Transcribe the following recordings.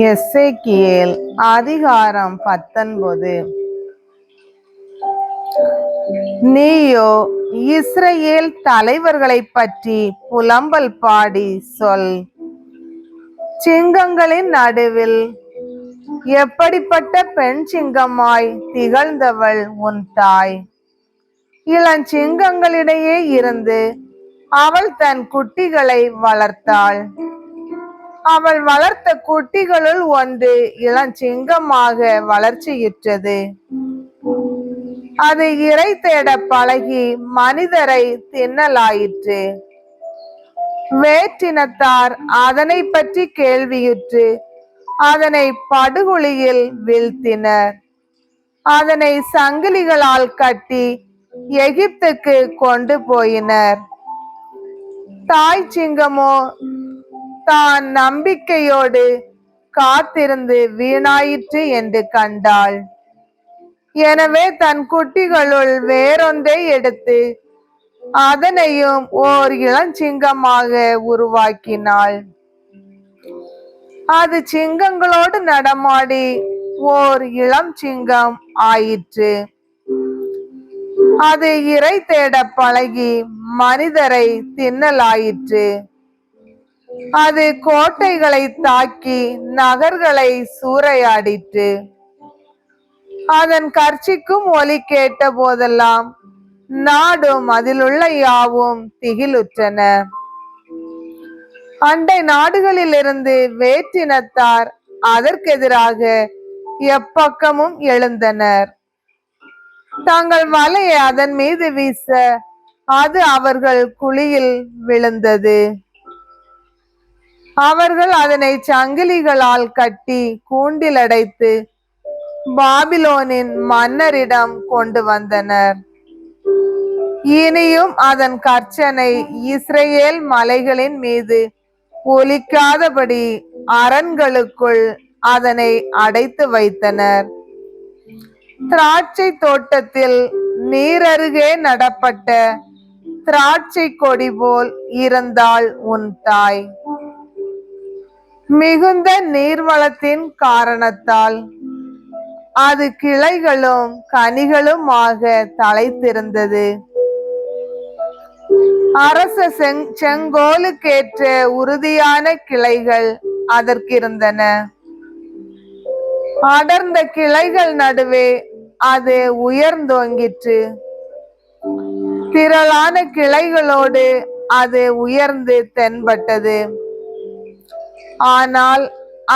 எசேக்கியேல் அதிகாரம் 19. நீயோ இஸ்ரவேல் தலைவர்களைப் பற்றி புலம்பல் பாடி சொல். சிங்கங்களின் நடுவில் எப்படிப்பட்ட பெண் சிங்கமாய் திகழ்ந்தவள் உன் தாய். இளஞ்சிங்கங்களிடையே இருந்து அவள் தன் குட்டிகளை வளர்த்தாள். அவள் வளர்த்த குட்டிகளுள் ஒன்று இளஞ்சிங்கமாக வளர்ச்சியுற்றது. அது இரை தேட பழகி மனிதரை தின்னலாயிற்று. வேற்றினத்தார் அதனை பற்றி கேள்வியுற்று அதனை படுகுழியில் வீழ்த்தினர். அதனை சங்கிலிகளால் கட்டி எகிப்துக்கு கொண்டு போயினர். தாய் சிங்கமோ தான் நம்பிக்கையோடு காத்திருந்து வீணாயிற்று என்று கண்டாள். எனவே தன் குட்டிகளுள் வேறொன்றை எடுத்து அதனையும் ஓர் இளஞ்சிங்கமாக உருவாக்கினாள். அது சிங்கங்களோடு நடமாடி ஓர் இளம் சிங்கம் ஆயிற்று. அது இரை தேட பழகி மனிதரை தின்னலாயிற்று. அது கோட்டைகளை தாக்கி நகர்களை சூறையாடிற்று. அதன் கர்ச்சிக்கும் ஒலி கேட்ட போதெல்லாம் நாடும் அதிலுள்ள யாவும் திகிலுற்றன. அண்டை நாடுகளிலிருந்து வேற்றினத்தார் அதற்கெதிராக எப்பக்கமும் எழுந்தனர். தங்கள் வலையை அதன் மீது வீச அது அவர்கள் குழியில் விழுந்தது. அவர்கள் அதனை சங்கிலிகளால் கட்டி கூண்டில் அடைத்து பாபிலோனின் மன்னரிடம் கொண்டு வந்தனர். இனியும் அதன் கர்ச்சனை இஸ்ரவேல் மலைகளின் மீது ஒலிக்காதபடி அரண்களுக்குள் அதனை அடைத்து வைத்தனர். திராட்சை தோட்டத்தில் நீரருகே நடப்பட்ட திராட்சை கொடி போல் இருந்தாள் உன் தாய். மிகுந்த நீர்வளத்தின் காரணத்தால் அது கிளைகளும் கனிகளுமாக தழைத்திருந்தது. அரச செங்கோலுக்கேற்ற உறுதியான கிளைகள் அதற்கிருந்தன. அடர்ந்த கிளைகள் நடுவே அது உயர்ந்தோங்கிற்று. திரளான கிளைகளோடு அது உயர்ந்து தென்பட்டது. ஆனால்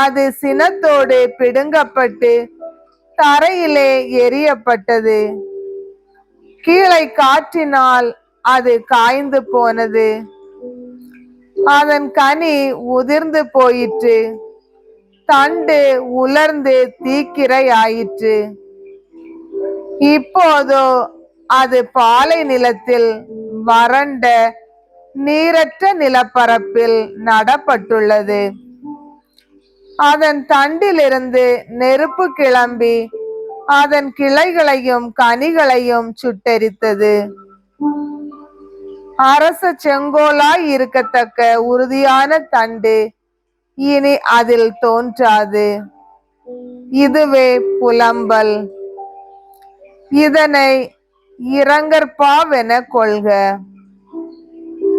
அது சினத்தோடு பிடுங்கப்பட்டு தரையிலே எரியப்பட்டது. கீழே காற்றினால் அது காய்ந்து போனது. அதன் கனி உதிர்ந்து போயிற்று. தண்டு உலர்ந்து தீக்கிரை ஆயிற்று. இப்போதோ அது பாலை நிலத்தில் வறண்ட நீரற்ற நிலப்பரப்பில் நடப்பட்டுள்ளது. அதன் தண்டிலிருந்து நெருப்பு கிளம்பி அதன் கிளைகளையும் கனிகளையும் சுட்டெரித்தது. அரச செங்கோலாய் இருக்கத்தக்க உறுதியான தண்டு இனி அதில் தோன்றாது. இதுவே புலம்பல். இதனை இரங்கற்பாவென கொள்க.